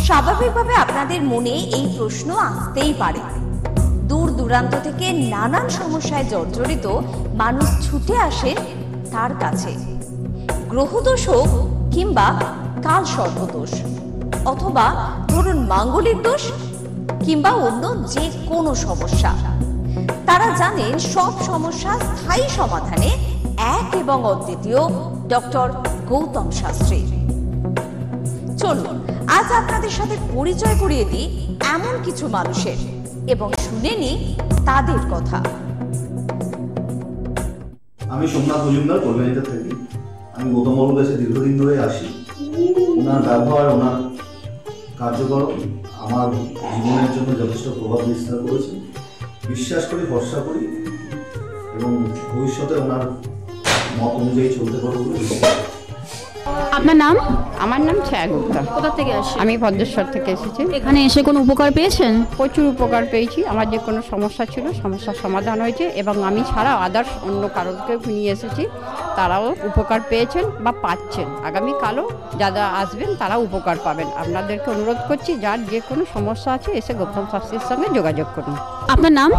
স্বাভাবিকভাবে আপনাদের মনে এই প্রশ্ন আসতেই পারে। দূর দূরান্ত থেকে নানান সমস্যায় জর্জরিত মানুষ ছুটে আসে তার কাছে। গ্রহদোষ হোক কিংবা কাল সর্পদোষ, অথবা ধরুন মাঙ্গলিক দোষ কিংবা অন্য যে কোনো সমস্যা, তারা জানেন সব সমস্যা স্থায়ী সমাধানে এক এবং অদ্বিতীয় ডক্টর গৌতম শাস্ত্রী। চলুন আজ আপনাদের সাথে পরিচয় করিয়ে দিই এমন কিছু মানুষের এবং শুনে নিই তাদের কথা। আমি সোমনাথ মজুমদার, কল্যাণীতে থাকি। আমি গৌতম বাবুর কাছে দীর্ঘদিন ধরে আসি। ওনার ব্যবহার, ওনার কার্যকরণ আমার জীবনের জন্য যথেষ্ট প্রভাব বিস্তার করেছে। বিশ্বাস করি, ভরসা করি এবং ভবিষ্যতে ওনার মত অনুযায়ী চলতে পারবো বলে বিশ্বাস করি। আপনার নাম? আমার নাম ছায়া গুপ্তা। কোথা থেকে আসেন? আমি ভদ্রেশ্বর থেকে এসেছি। এখানে এসে কোনো উপকার পেয়েছেন? প্রচুর উপকার পেয়েছি। আমার যে কোনো সমস্যা ছিল, সমস্যার সমাধান হয়েছে এবং আমি ছাড়া আদার্স অন্য কারোকে নিয়ে এসেছি, তারাও উপকার পেয়েছেন বা পাচ্ছেন। আগামীকালও যারা আসবেন তারাও উপকার পাবেন। আপনাদেরকে অনুরোধ করছি, যার যে কোনো সমস্যা আছে এসে গৌতম শাস্ত্রীর সঙ্গে যোগাযোগ করুন। আপনার নাম?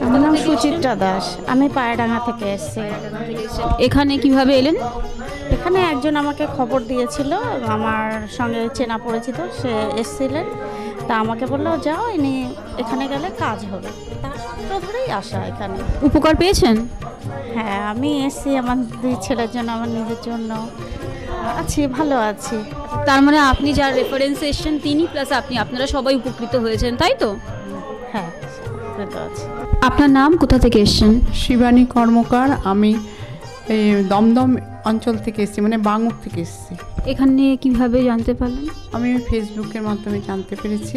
আমার নাম সুচিত্রা দাস। আমি পায়রাডাঙ্গা থেকে এসেছি। এখানে কিভাবে এলেন? এখানে একজন আমাকে খবর দিয়েছিল, আমার সঙ্গে চেনা পরিচিত, সে এসেছিলেন। তা আমাকে বললো যাও, ইনি এখানে গেলে কাজ হবে। তার সূত্র ধরেই আসা এখানে। উপকার পেয়েছেন? হ্যাঁ, আমি এসেছি আমার দুই ছেলের জন্য, আমার নিজের জন্য। আছি, ভালো আছি। তার মানে আপনি যার রেফারেন্সে এসেছেন তিনি প্লাস আপনি, আপনারা সবাই উপকৃত হয়েছেন, তাই তো? হ্যাঁ, উপকৃত আছি। আপনার নাম? কোথা থেকে এসেছেন? শিবানী কর্মকার। আমি এই দমদম অঞ্চল থেকে এসেছি, মানে বাঙুর থেকে এসেছি। এখানে কিভাবে জানতে পারলেন? আমি ফেসবুকের মাধ্যমে জানতে পেরেছি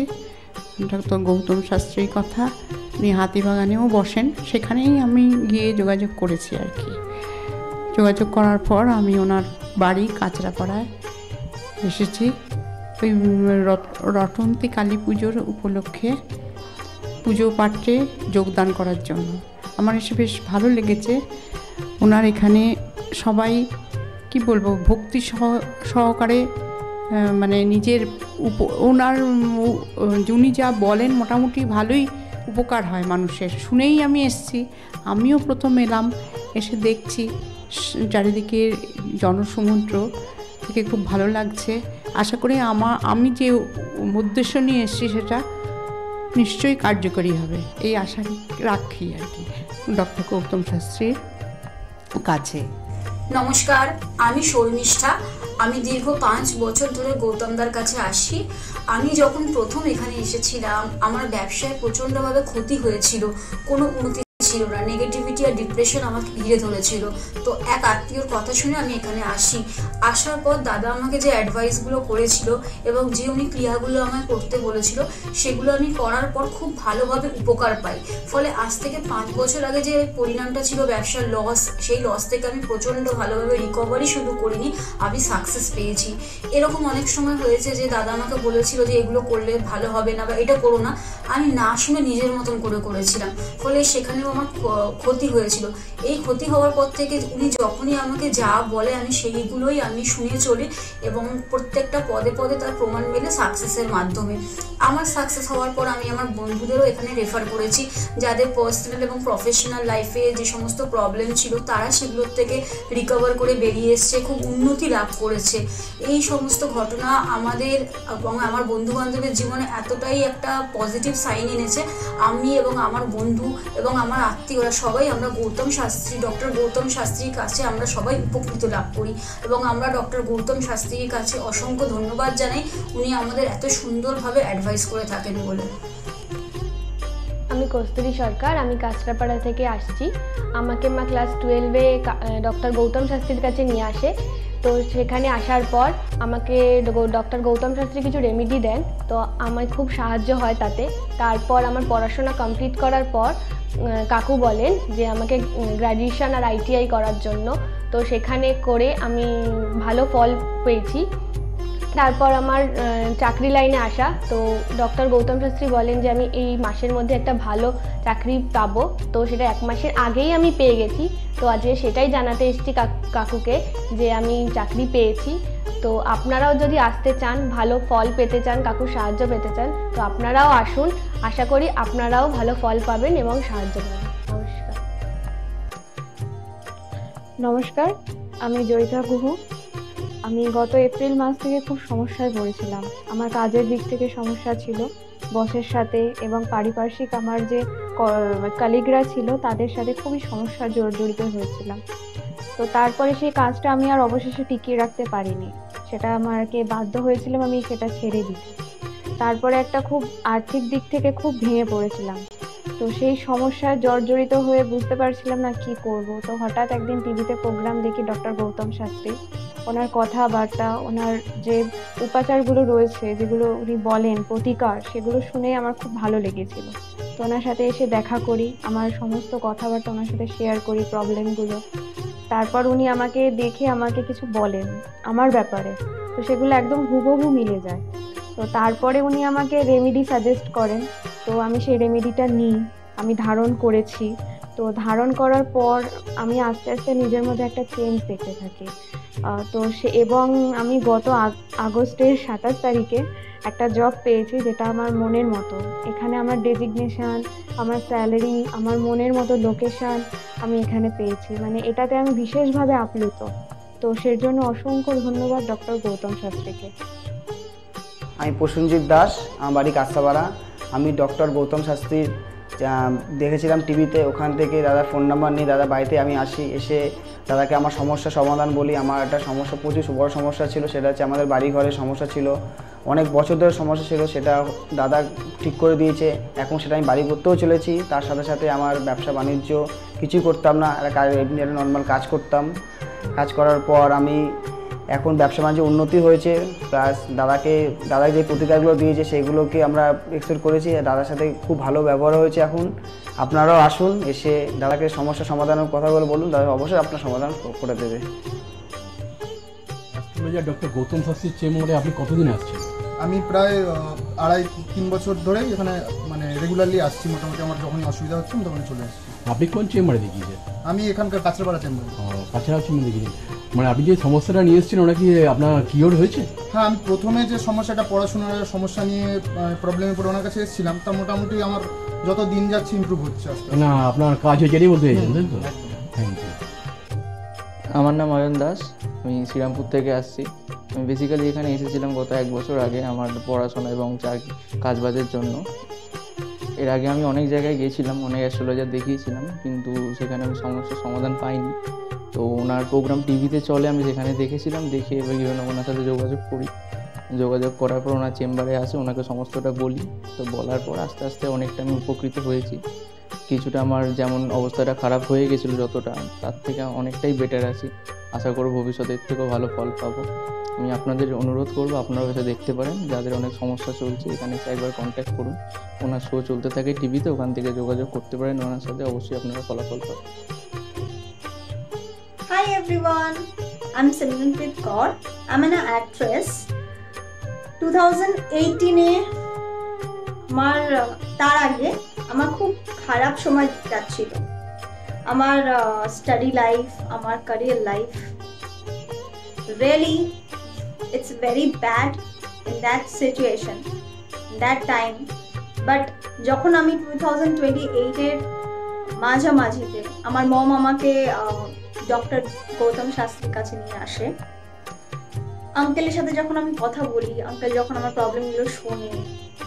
ডক্টর গৌতম শাস্ত্রীর কথা। উনি হাতিবাগানেও বসেন, সেখানেই আমি গিয়ে যোগাযোগ করেছি আর কি। যোগাযোগ করার পর আমি ওনার বাড়ি কাঁচরাপাড়ায় এসেছি ওই রটন্তী কালী পুজোর উপলক্ষে পুজো পাঠে যোগদান করার জন্য। আমার এসে বেশ ভালো লেগেছে। ওনার এখানে সবাই কি বলবো, ভক্তি সহকারে মানে নিজের ওনার উনি যা বলেন মোটামুটি ভালোই উপকার হয় মানুষের। শুনেই আমি এসেছি। আমিও প্রথম এলাম, এসে দেখছি চারিদিকে জনসমুদ্র থেকে খুব ভালো লাগছে। আশা করি আমি যে উদ্দেশ্য নিয়ে এসেছি সেটা নিশ্চয়ই কার্যকরী হবে, এই আশা রাখি আর কি ডক্টর গৌতম শাস্ত্রীর কাছে। নমস্কার, আমি শর্মিষ্ঠা। আমি দীর্ঘ 5 বছর ধরে গৌতমদার কাছে আসি। আমি যখন প্রথম এখানে এসেছিলাম, আমার ব্যবসায় প্রচণ্ডভাবে ক্ষতি হয়েছিল, কোনো উন্নতি ছিল না, নেগেটিভিটি আর ডিপ্রেশন আমাকে ঘিরে ধরেছিল। তো এক আত্মীয়র কথা শুনে আমি এখানে আসি। আসার পর দাদা আমাকে যে অ্যাডভাইসগুলো করেছিল এবং যে উনি ক্রিয়াগুলো আমায় করতে বলেছিল, সেগুলো আমি করার পর খুব ভালোভাবে উপকার পাই। ফলে আজ থেকে 5 বছর আগে যে পরিণামটা ছিল ব্যবসার লস, সেই লস থেকে আমি প্রচণ্ড ভালোভাবে রিকভারি শুধু করিনি, আমি সাকসেস পেয়েছি। এরকম অনেক সময় হয়েছে যে দাদা আমাকে বলেছিল যে এগুলো করলে ভালো হবে না বা এটা করো না, আমি না শুনে নিজের মতন করেছিলাম। ফলে সেখানেও আমার ক্ষতি হয়েছিল। এই ক্ষতি হওয়ার পর থেকে উনি যখনই আমাকে যা বলে আমি সেইগুলোই আমি শুনে চলি এবং প্রত্যেকটা পদে পদে তার প্রমাণ মেলে সাকসেসের মাধ্যমে। আমার সাকসেস হওয়ার পর আমি আমার বন্ধুদেরও এখানে রেফার করেছি, যাদের পার্সোনাল এবং প্রফেশনাল লাইফে যে সমস্ত প্রবলেম ছিল তারা সেগুলোর থেকে রিকভার করে বেরিয়ে এসছে, খুব উন্নতি লাভ করেছে। এই সমস্ত ঘটনা আমাদের এবং আমার বন্ধু বান্ধবের জীবনে এতটাই একটা পজিটিভ সাইন এনেছে, আমি এবং আমার বন্ধু এবং আমার আত্মীয়রা সবাই আমরা ডক্টর গৌতম শাস্ত্রীর কাছে আমরা সবাই উপকৃত লাভ করি এবং আমরা ডক্টর গৌতম শাস্ত্রীর কাছে অসংখ্য ধন্যবাদ জানাই, উনি আমাদের এত সুন্দরভাবে অ্যাডভাইস করে থাকেন বলে। আমি কস্তুরী সরকার, আমি কাঁচরাপাড়া থেকে আসছি। আমাকে মা ক্লাস 12-এ ডক্টর গৌতম শাস্ত্রীর কাছে নিয়ে আসে। তো সেখানে আসার পর আমাকে ডক্টর গৌতম শাস্ত্রী কিছু রেমেডি দেন, তো আমার খুব সাহায্য হয় তাতে। তারপর আমার পড়াশোনা কমপ্লিট করার পর কাকু বলেন যে আমাকে গ্র্যাজুয়েশন আর ITI করার জন্য। তো সেখানে করে আমি ভালো ফল পেয়েছি। তারপর আমার চাকরি লাইনে আসা, তো ডক্টর গৌতম শাস্ত্রী বলেন যে আমি এই মাসের মধ্যে একটা ভালো চাকরি পাবো। তো সেটা 1 মাসের আগেই আমি পেয়ে গেছি। তো আজকে সেটাই জানাতে এসেছি কাকুকে যে আমি চাকরি পেয়েছি। তো আপনারাও যদি আসতে চান, ভালো ফল পেতে চান, কাকুর সাহায্য পেতে চান, তো আপনারাও আসুন। আশা করি আপনারাও ভালো ফল পাবেন এবং সাহায্য পাবেন। নমস্কার। নমস্কার, আমি জয়িতা গুহু। আমি গত এপ্রিল মাস থেকে খুব সমস্যায় পড়েছিলাম। আমার কাজের দিক থেকে সমস্যা ছিল, বসের সাথে এবং পারিপার্শ্বিক আমার যে কলিগরা ছিল তাদের সাথে খুবই সমস্যা জড়িত হয়েছিলাম। তো তারপরে সেই কাজটা আমি আর অবশেষে টিকিয়ে রাখতে পারিনি, সেটা আমাকে বাধ্য হয়েছিলাম আমি সেটা ছেড়ে দিতে। তারপরে একটা খুব আর্থিক দিক থেকে খুব ভেঙে পড়েছিলাম। তো সেই সমস্যায় জর্জরিত হয়ে বুঝতে পারছিলাম না কি করব। তো হঠাৎ একদিন টিভিতে প্রোগ্রাম দেখি ডক্টর গৌতম শাস্ত্রী, ওনার কথাবার্তা, ওনার যে উপাচারগুলো রয়েছে যেগুলো উনি বলেন প্রতিকার, সেগুলো শুনে আমার খুব ভালো লেগেছিল। তো ওনার সাথে এসে দেখা করি, আমার সমস্ত কথাবার্তা ওনার সাথে শেয়ার করি, প্রবলেমগুলো। তারপর উনি আমাকে দেখে আমাকে কিছু বলেন আমার ব্যাপারে, তো সেগুলো একদম হুবহু মিলে যায়। তো তারপরে উনি আমাকে রেমেডি সাজেস্ট করেন, তো আমি সেই রেমেডিটা নিই, আমি ধারণ করেছি। তো ধারণ করার পর আমি আস্তে আস্তে নিজের মধ্যে একটা চেঞ্জ দেখতে থাকি। তো এবং আমি গত আগস্টের 27 তারিখে একটা জব পেয়েছি যেটা আমার মনের মতো। এখানে আমার ডেজিগনেশন, আমার স্যালারি, আমার মনের মতো লোকেশন আমি এখানে পেয়েছি, মানে এটাতে আমি বিশেষভাবে আপ্লুত। তো সের জন্য অসংখ্য ধন্যবাদ ডক্টর গৌতম শাস্ত্রীকে। আমি প্রসেনজিৎ দাস, আমার বাড়ি কাস্তাপাড়া। আমি ডক্টর গৌতম শাস্ত্রীর দেখেছিলাম টিভিতে, ওখান থেকে দাদার ফোন নাম্বার নিয়ে দাদা বাড়িতে আমি আসি, এসে দাদাকে আমার সমস্যার সমাধান বলি। আমার একটা সমস্যা, প্রচুর বড় সমস্যা ছিল, সেটা হচ্ছে আমাদের বাড়ি ঘরের সমস্যা ছিল, অনেক বছর ধরে সমস্যা ছিল, সেটা দাদা ঠিক করে দিয়েছে। এখন সেটা আমি বাড়ি করতেও চলেছি। তার সাথে সাথে আমার ব্যবসা বাণিজ্য কিছুই করতাম না, এমনি একটা নর্মাল কাজ করতাম। কাজ করার পর আমি এখন ব্যবসা বাণিজ্য উন্নতি হয়েছে, প্লাস দাদা যে প্রতিকারগুলো দিয়েছে সেগুলোকে আমরা এক্সপেক্ট করেছি। দাদার সাথে খুব ভালো ব্যবহার হয়েছে। এখন আপনারাও আসুন, এসে দাদাকে সমস্যা সমাধানের কথাগুলো বলুন, দাদা অবশ্যই আপনার সমাধান করে দেবে। ডক্টর গৌতম শাস্ত্রীর চেম্বারে আপনি কতদিন আসছেন? আমি প্রায় 2.5-3 বছর ধরেই এখানে মানে রেগুলারলি আসছি। মোটামুটি আমার যখনই অসুবিধা হচ্ছে আমি তখনই চলে আসছি। আপনি কোন চেম্বারে দেখিয়েছেন? আমি এখানকার কাঁচরাপাড়া চেম্বারে। কাঁচরাপাড়া চেম্বারে দেখিয়েছেন, মানে আপনি যে সমস্যাটা নিয়ে এসেছেন ওটা কি আপনার কিওর হয়েছে? হ্যাঁ, আমি প্রথমে যে সমস্যাটা, পড়াশোনার সমস্যা নিয়ে প্রবলেমে পড়ে ওনার কাছে এসেছিলাম, তা মোটামুটি আমার যত দিন যাচ্ছে ইমপ্রুভ হচ্ছে আস্তে আস্তে। না, আপনার কাজ হয়েছে এটাই বলতে চাইছেন, তাই তো? Thank you. আমার নাম অয়ন দাস, আমি শ্রীরামপুর থেকে আসছি। আমি বেসিক্যালি এখানে এসেছিলাম গত 1 বছর আগে আমার পড়াশোনা এবং কাজবাজের জন্য। এর আগে আমি অনেক জায়গায় গিয়েছিলাম, অনেক অ্যাস্ট্রোলজার দেখিয়েছিলাম, কিন্তু সেখানে আমি সমস্যার সমাধান পাইনি। তো ওনার প্রোগ্রাম টিভিতে চলে, আমি সেখানে দেখেছিলাম, দেখে এবার বিভিন্ন ওনার সাথে যোগাযোগ করি। যোগাযোগ করার পর ওনার চেম্বারে আসে, ওনাকে সমস্তটা বলি। তো বলার পর আস্তে আস্তে অনেকটা আমি উপকৃত হয়েছি। কিছুটা আমার যেমন অবস্থাটা খারাপ হয়ে গেছিলো যতটা, তার থেকে অনেকটাই বেটার আছি। আশা করব ভবিষ্যতের থেকেও ভালো ফল পাবো। আমি আপনাদের অনুরোধ করবো আপনারা এসে দেখতে পারেন, যাদের অনেক সমস্যা চলছে এখানে এসে একবার কন্ট্যাক্ট করুন। ওনার শো চলতে থাকে টিভিতে, ওখান থেকে যোগাযোগ করতে পারেন ওনার সাথে, অবশ্যই আপনারা ফলাফল পাবেন। Hi everyone, I'm Simranpreet Kaur. I'm an actress. 2018-এ তার আগে আমার খুব খারাপ সময় যাচ্ছিল। আমার স্টাডি লাইফ, আমার career life, really it's very bad in that situation, that time. But যখন আমি 2028-এর মাঝামাঝিতে আমার মম আমাকে ডক্টর গৌতম শাস্ত্রীর কাছে নিয়ে আসে। আঙ্কেলের সাথে যখন আমি কথা বলি, আঙ্কেল যখন আমার প্রবলেমগুলো শোনে,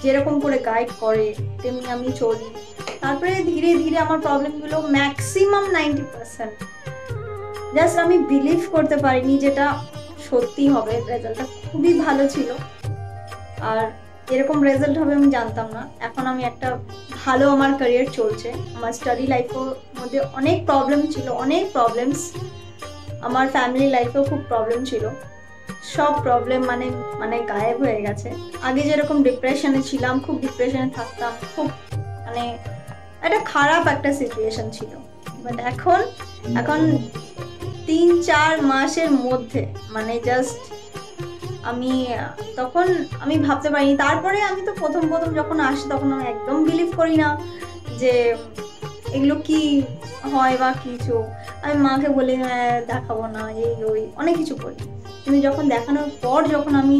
যেরকম করে গাইড করে তেমনি আমি চলি। তারপরে ধীরে ধীরে আমার প্রবলেমগুলো ম্যাক্সিমাম 90%, জাস্ট আমি বিলিভ করতে পারিনি যেটা সত্যি হবে। রেজাল্টটা খুবই ভালো ছিল, আর এরকম রেজাল্ট হবে আমি জানতাম না। এখন আমি একটা ভালো আমার ক্যারিয়ার চলছে। আমার স্টাডি লাইফের মধ্যে অনেক প্রবলেম ছিল, অনেক প্রবলেমস। আমার ফ্যামিলি লাইফেও খুব প্রবলেম ছিল, সব প্রবলেম মানে গায়েব হয়ে গেছে। আগে যেরকম ডিপ্রেশনে ছিলাম, খুব ডিপ্রেশনে থাকতাম, খুব মানে একটা খারাপ একটা সিচুয়েশন ছিল। বাট এখন 3-4 মাসের মধ্যে মানে জাস্ট তখন আমি ভাবতে পারিনি। তারপরে আমি তো প্রথম যখন আসি তখন আমি একদম বিলিভ করি না যে এগুলো কি হয় বা কিছু। আমি মাকে বলি দেখাবো না, এই ওই অনেক কিছু করি। কিন্তু যখন দেখানোর পর যখন আমি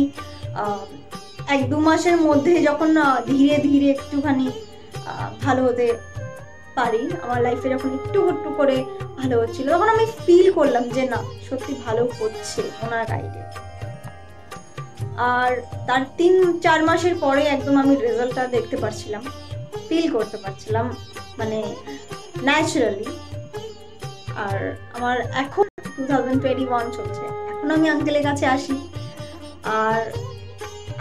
1-2 মাসের মধ্যে যখন ধীরে ধীরে একটুখানি ভালো হতে পারি, আমার লাইফে যখন একটু করে ভালো হচ্ছিল, তখন আমি ফিল করলাম যে না, সত্যি ভালো হচ্ছে ওনার গাইডে। আর তার 3-4 মাসের পরে একদম আমি রেজাল্টটা দেখতে পারছিলাম, ফিল করতে পারছিলাম, মানে ন্যাচারালি। আর আমার এখন 2021 চলছে, এখন আমি আঙ্কেলের কাছে আসি আর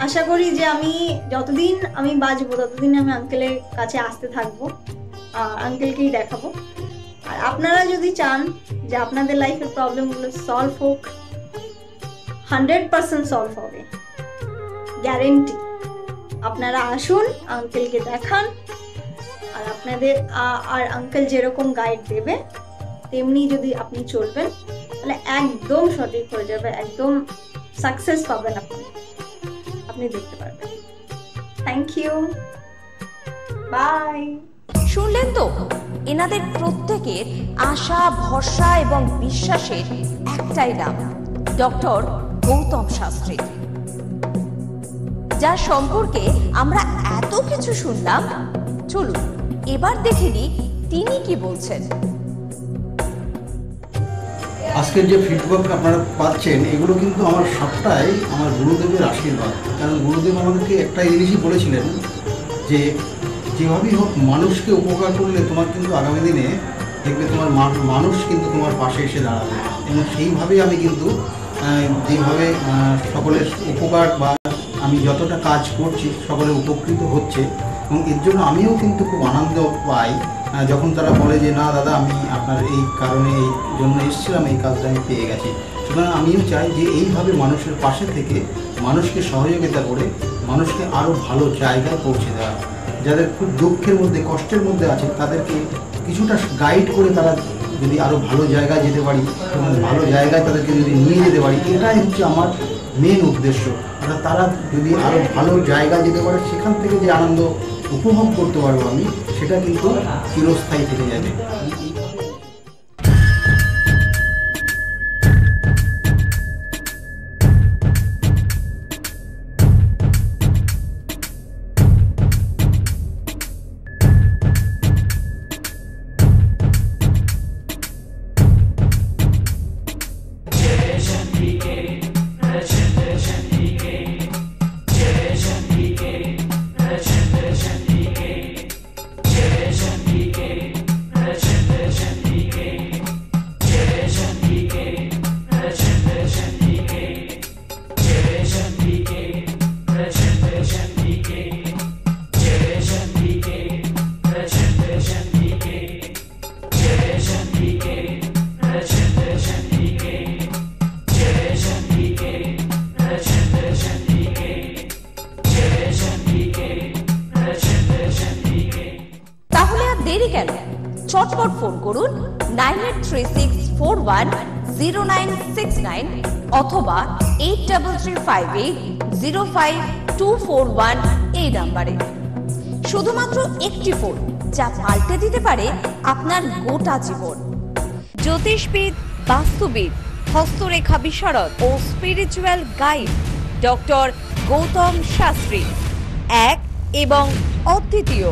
আশা করি যে আমি যতদিন আমি বাঁচবো ততদিন আমি আঙ্কেলের কাছে আসতে থাকবো, আঙ্কেলকেই দেখাবো। আর আপনারা যদি চান যে আপনাদের লাইফের প্রবলেমগুলো সলভ হোক, 100% সলভ হবে, গ্যারেন্টি। আপনারা আসুন, আঙ্কেলকে দেখান, আর আপনাদের আর আঙ্কেল যেরকম গাইড দেবে তেমনি যদি আপনি চলবেন তাহলে একদম সঠিক হয়ে যাবে, একদম সাকসেস পাবেন আপনি দেখতে পারবেন। Thank you, bye. শুনলেন তো, এনাদের প্রত্যেকের আশা, ভরসা এবং বিশ্বাসের একটাই নাম, ডক্টর গৌতম শাস্ত্রী, যার সম্পর্কে আমরা এত কিছু শুনলাম। চলুন এবার দেখে নিই তিনি কি বলছেন। আজকের যে ফিডব্যাক আপনারা পাচ্ছেন এগুলো কিন্তু আমার সবটাই আমার গুরুদেবের আশীর্বাদ। কারণ গুরুদেব আমাদেরকে একটা জিনিসই বলেছিলেন যে যেভাবেই হোক মানুষকে উপকার করলে তোমার কিন্তু আগামী দিনে দেখবে তোমার মানুষ কিন্তু তোমার পাশে এসে দাঁড়াবে। এবং সেইভাবেই আমি কিন্তু যেভাবে সকলের উপকার বা আমি যতটা কাজ করছি সকলে উপকৃত হচ্ছে, এবং এর জন্য আমিও কিন্তু খুব আনন্দ পাই যখন তারা বলে যে না দাদা আমি আপনার এই কারণে এই জন্য এসেছিলাম, এই কাজটা আমি পেয়ে গেছি। সুতরাং আমিও চাই যে এইভাবে মানুষের পাশে থেকে মানুষকে সহযোগিতা করে মানুষকে আরও ভালো জায়গায় পৌঁছে দেওয়া। যাদের খুব দুঃখের মধ্যে কষ্টের মধ্যে আছে তাদেরকে কিছুটা গাইড করে তারা যদি আরও ভালো জায়গায় যেতে পারি এবং ভালো জায়গায় তাদেরকে যদি নিয়ে যেতে পারি, এটাই হচ্ছে আমার মেন উদ্দেশ্য। অর্থাৎ তারা যদি আরও ভালো জায়গায় যেতে পারে সেখান থেকে যে আনন্দ উপভোগ করতে পারবো আমি, সেটা কিন্তু চিরস্থায়ী থেকে যাবে। চটপট ফোন করুন 9836410969 অথবা 8335805241 এই নাম্বারে। শুধুমাত্র একটি ফোন যা পাল্টে দিতে পারে আপনার গোটা জীবন। জ্যোতিষবিদ, বাস্তুবিদ, হস্তরেখা বিশারদ ও spiritual guide doctor Gautam Shastri, এক এবং অদ্বিতীয়।